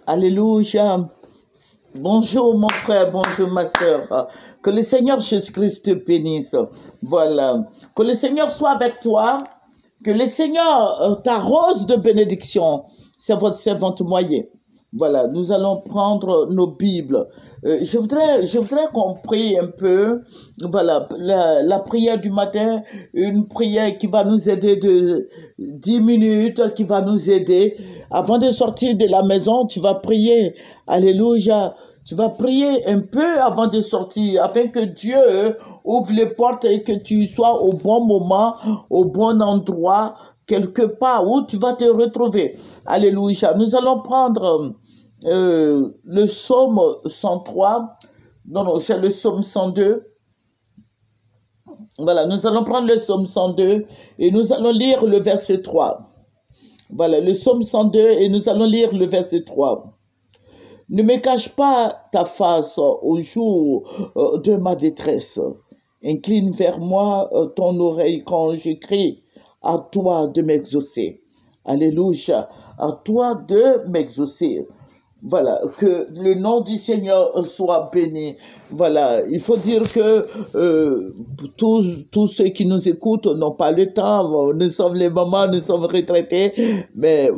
Alléluia. Bonjour mon frère, bonjour ma soeur. Que le Seigneur Jésus-Christ te bénisse. Voilà. Que le Seigneur soit avec toi. Que le Seigneur t'arrose de bénédiction. C'est votre servante moyen. Voilà, nous allons prendre nos Bibles. Je voudrais qu'on prie un peu. Voilà, la prière du matin, une prière qui va nous aider de 10 minutes, qui va nous aider. Avant de sortir de la maison, tu vas prier. Alléluia. Tu vas prier un peu avant de sortir, afin que Dieu ouvre les portes et que tu sois au bon moment, au bon endroit, quelque part où tu vas te retrouver. Alléluia. Nous allons prendre le psaume 103. Non, c'est le psaume 102. Voilà, nous allons prendre le psaume 102 et nous allons lire le verset 3. Voilà, le psaume 102 et nous allons lire le verset 3. Ne me cache pas ta face au jour de ma détresse. Incline vers moi ton oreille quand je crie. À toi de m'exaucer. Alléluia. À toi de m'exaucer. Voilà, que le nom du Seigneur soit béni. Voilà, il faut dire que tous ceux qui nous écoutent n'ont pas le temps. Nous sommes les mamans, nous sommes retraités, mais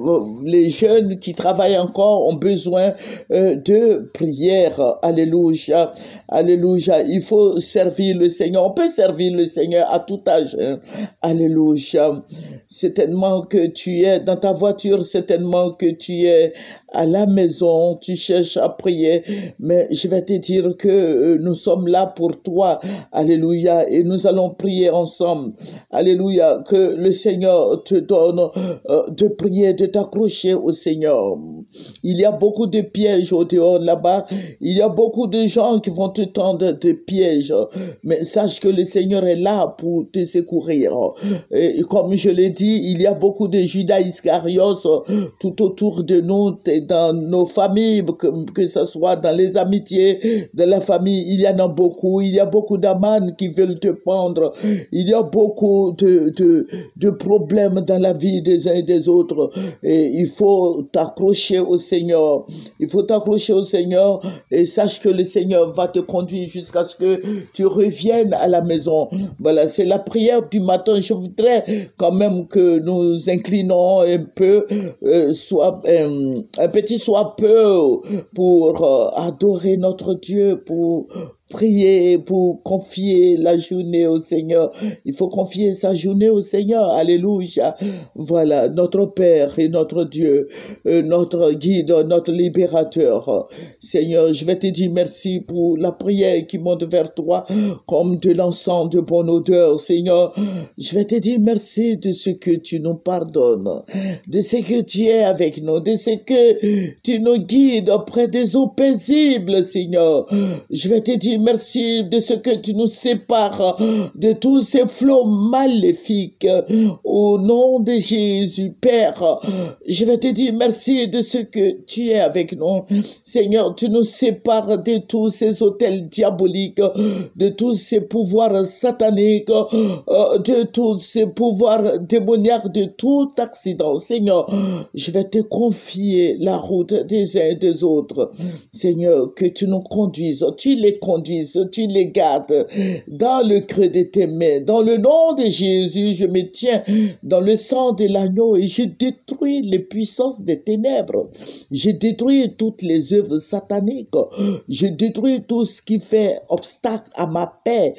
les jeunes qui travaillent encore ont besoin de prière. Alléluia, alléluia. Il faut servir le Seigneur. On peut servir le Seigneur à tout âge. Hein. Alléluia. Certainement que tu es dans ta voiture, certainement que tu es à la maison, tu cherches à prier, mais je vais te dire que nous sommes là pour toi. Alléluia. Et nous allons prier ensemble. Alléluia. Que le Seigneur te donne de prier, de t'accrocher au Seigneur. Il y a beaucoup de pièges au dehors là-bas. Il y a beaucoup de gens qui vont te tendre des pièges. Mais sache que le Seigneur est là pour te secourir. Et comme je l'ai dit, il y a beaucoup de Judas Iscariot tout autour de nous, dans nos familles, que ce soit dans les amitiés, de la famille, il y en a beaucoup. Il y a beaucoup d'amans qui veulent te prendre. Il y a beaucoup de problèmes dans la vie des uns et des autres. Et il faut t'accrocher au Seigneur. Il faut t'accrocher au Seigneur et sache que le Seigneur va te conduire jusqu'à ce que tu reviennes à la maison. Voilà, c'est la prière du matin. Je voudrais quand même que nous inclinons un peu, un petit soit peu pour adorer notre Dieu, pour prier, pour confier la journée au Seigneur. Il faut confier sa journée au Seigneur. Alléluia. Voilà, notre Père et notre Dieu, notre guide, notre libérateur. Seigneur, je vais te dire merci pour la prière qui monte vers toi comme de l'encens de bonne odeur. Seigneur, je vais te dire merci de ce que tu nous pardonnes, de ce que tu es avec nous, de ce que tu nous guides auprès des eaux paisibles, Seigneur. Je vais te dire merci de ce que tu nous sépares de tous ces flots maléfiques. Au nom de Jésus, Père, je vais te dire merci de ce que tu es avec nous. Seigneur, tu nous sépares de tous ces hôtels diaboliques, de tous ces pouvoirs sataniques, de tous ces pouvoirs démoniaques, de tout accident. Seigneur, je vais te confier la route des uns et des autres. Seigneur, que tu nous conduises, tu les conduises, tu les gardes dans le creux de tes mains. Dans le nom de Jésus, je me tiens dans le sang de l'agneau et je détruis les puissances des ténèbres. Je détruis toutes les œuvres sataniques. Je détruis tout ce qui fait obstacle à ma paix.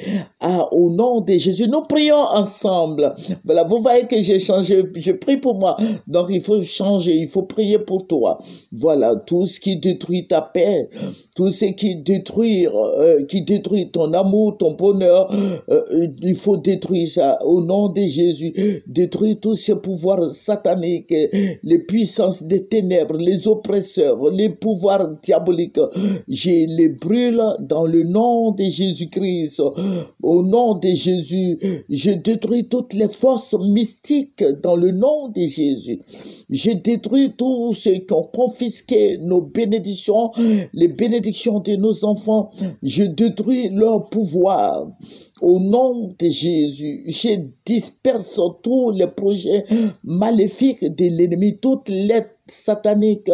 Au nom de Jésus, nous prions ensemble. Voilà, vous voyez que j'ai changé. Je prie pour moi. Donc, il faut changer. Il faut prier pour toi. Voilà, tout ce qui détruit ta paix, tout ce qui détruit ton amour, ton bonheur, il faut détruire ça au nom de Jésus. Détruire tous ces pouvoirs sataniques, les puissances des ténèbres, les oppresseurs, les pouvoirs diaboliques. Je les brûle dans le nom de Jésus-Christ. Au nom de Jésus, je détruis toutes les forces mystiques dans le nom de Jésus. Je détruis tous ceux qui ont confisqué nos bénédictions, les bénédictions de nos enfants. Je détruis leur pouvoir. Au nom de Jésus, je disperse tous les projets maléfiques de l'ennemi, toutes les sataniques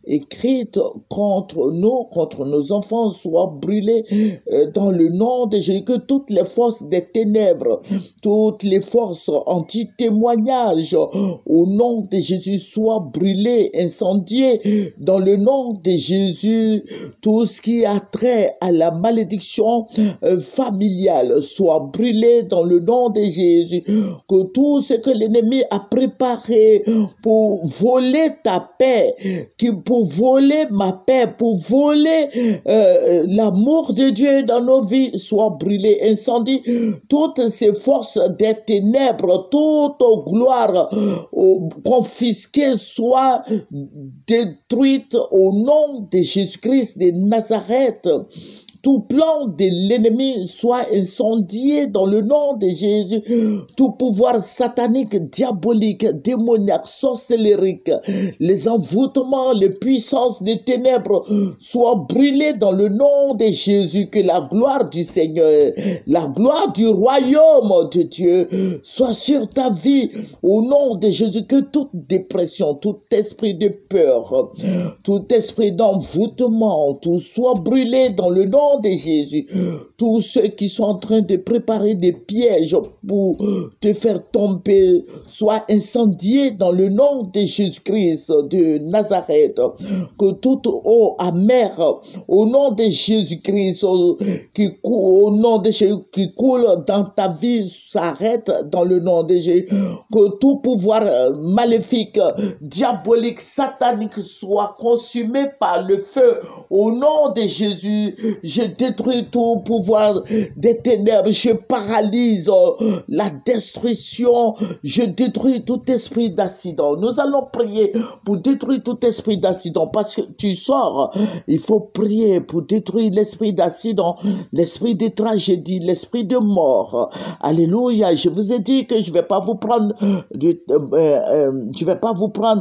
écrites contre nous, contre nos enfants, soient brûlées dans le nom de Jésus. Que toutes les forces des ténèbres, toutes les forces anti-témoignage, au nom de Jésus, soient brûlées, incendiées dans le nom de Jésus. Tout ce qui a trait à la malédiction familiale soit brûlé dans le nom de Jésus. Que tout ce que l'ennemi a préparé pour voler ta paix, pour voler ma paix, pour voler l'amour de Dieu dans nos vies soit brûlé, incendie. Toutes ces forces des ténèbres, toute gloire confisquée soit détruite au nom de Jésus-Christ de Nazareth. Tout plan de l'ennemi soit incendié dans le nom de Jésus. Tout pouvoir satanique, diabolique, démoniaque, sorcellérique, les envoûtements, les puissances des ténèbres soient brûlés dans le nom de Jésus. Que la gloire du Seigneur, la gloire du royaume de Dieu soit sur ta vie au nom de Jésus. Que toute dépression, tout esprit de peur, tout esprit d'envoûtement, tout soit brûlé dans le nom de Jésus. Tous ceux qui sont en train de préparer des pièges pour te faire tomber soient incendiés dans le nom de Jésus-Christ de Nazareth. Que toute eau amère au nom de Jésus-Christ au nom de Jésus qui coule dans ta vie s'arrête dans le nom de Jésus. Que tout pouvoir maléfique, diabolique, satanique soit consumé par le feu au nom de Jésus. Je détruis tout pouvoir des ténèbres, je paralyse la destruction, je détruis tout esprit d'accident. Nous allons prier pour détruire tout esprit d'accident parce que tu sors, il faut prier pour détruire l'esprit d'accident, l'esprit de tragédie, l'esprit de mort. Alléluia, je vous ai dit que je vais pas vous prendre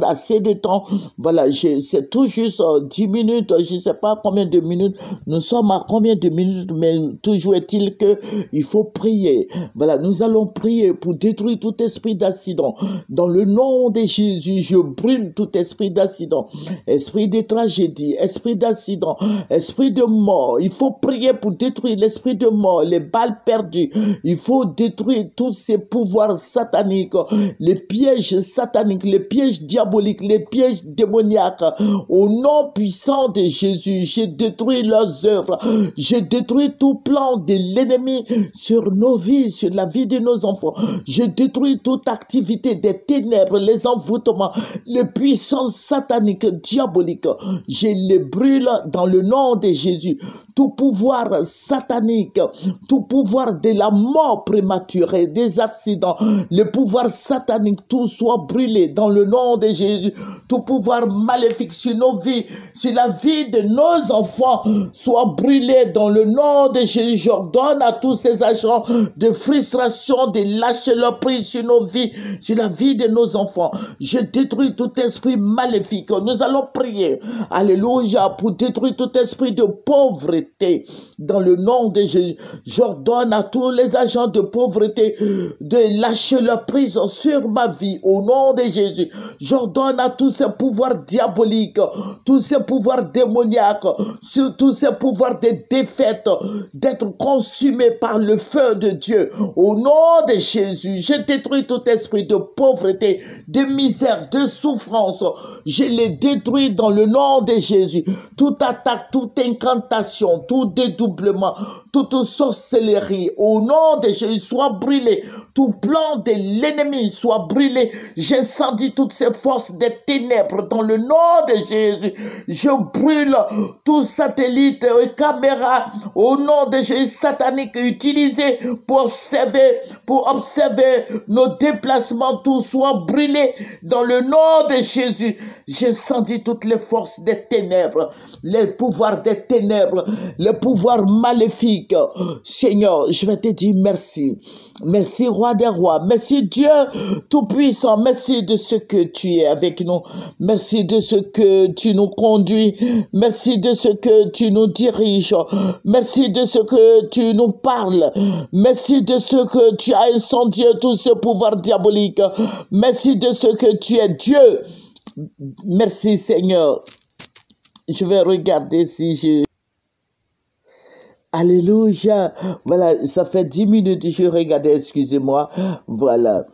assez de temps. Voilà, c'est tout juste 10 minutes, je sais pas combien de minutes, nous sommes à combien de minutes, mais toujours est-il que il faut prier. Voilà, nous allons prier pour détruire tout esprit d'accident. Dans le nom de Jésus, je brûle tout esprit d'accident, esprit de tragédie, esprit d'accident, esprit de mort. Il faut prier pour détruire l'esprit de mort, les balles perdues. Il faut détruire tous ces pouvoirs sataniques, les pièges sataniques, les pièges diaboliques, les pièges démoniaques. Au nom puissant de Jésus, j'ai détruit leurs œuvres. Je détruis tout plan de l'ennemi sur nos vies, sur la vie de nos enfants. Je détruis toute activité des ténèbres, les envoûtements, les puissances sataniques, diaboliques. Je les brûle dans le nom de Jésus. Tout pouvoir satanique, tout pouvoir de la mort prématurée, des accidents, le pouvoir satanique, tout soit brûlé dans le nom de Jésus. Tout pouvoir maléfique sur nos vies, sur la vie de nos enfants, soit brûlé dans le nom de Jésus. J'ordonne à tous ces agents de frustration de lâcher leur prise sur nos vies, sur la vie de nos enfants. Je détruis tout esprit maléfique. Nous allons prier, alléluia, pour détruire tout esprit de pauvreté dans le nom de Jésus. J'ordonne à tous les agents de pauvreté de lâcher leur prise sur ma vie au nom de Jésus. J'ordonne à tous ces pouvoirs diaboliques, tous ces pouvoirs démoniaques, tous ces pouvoirs de défaite, d'être consumés par le feu de Dieu. Au nom de Jésus, je détruis tout esprit de pauvreté, de misère, de souffrance. Je les détruis dans le nom de Jésus. Toute attaque, toute incantation, tout dédoublement, toute sorcellerie, au nom de Jésus, soit brûlé. Tout plan de l'ennemi soit brûlé. J'incendie toutes ces forces des ténèbres dans le nom de Jésus. Je brûle tout satellite et caméra au nom de Jésus satanique utilisé pour observer nos déplacements. Tout soit brûlé dans le nom de Jésus. J'incendie toutes les forces des ténèbres, les pouvoirs des ténèbres, les pouvoirs maléfiques. Seigneur, je vais te dire merci. Merci, roi des rois. Merci, Dieu tout-puissant. Merci de ce que tu es avec nous. Merci de ce que tu nous conduis. Merci de ce que tu nous diriges. Merci de ce que tu nous parles. Merci de ce que tu as incendié tout ce pouvoir diabolique. Merci de ce que tu es Dieu. Merci Seigneur. Je vais regarder si je... Alléluia. Voilà, ça fait 10 minutes que je regardais, excusez-moi. Voilà.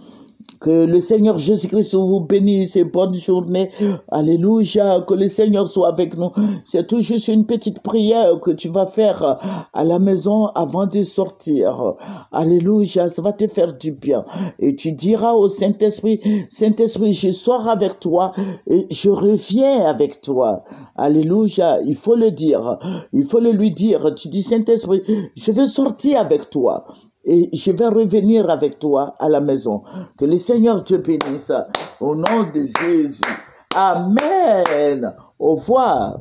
Que le Seigneur Jésus-Christ vous bénisse et bonne journée. Alléluia. Que le Seigneur soit avec nous. C'est tout juste une petite prière que tu vas faire à la maison avant de sortir. Alléluia. Ça va te faire du bien. Et tu diras au Saint-Esprit, Saint-Esprit, je sors avec toi et je reviens avec toi. Alléluia. Il faut le dire. Il faut le lui dire. Tu dis, Saint-Esprit, je vais sortir avec toi. Et je vais revenir avec toi à la maison. Que le Seigneur te bénisse. Au nom de Jésus. Amen. Au revoir.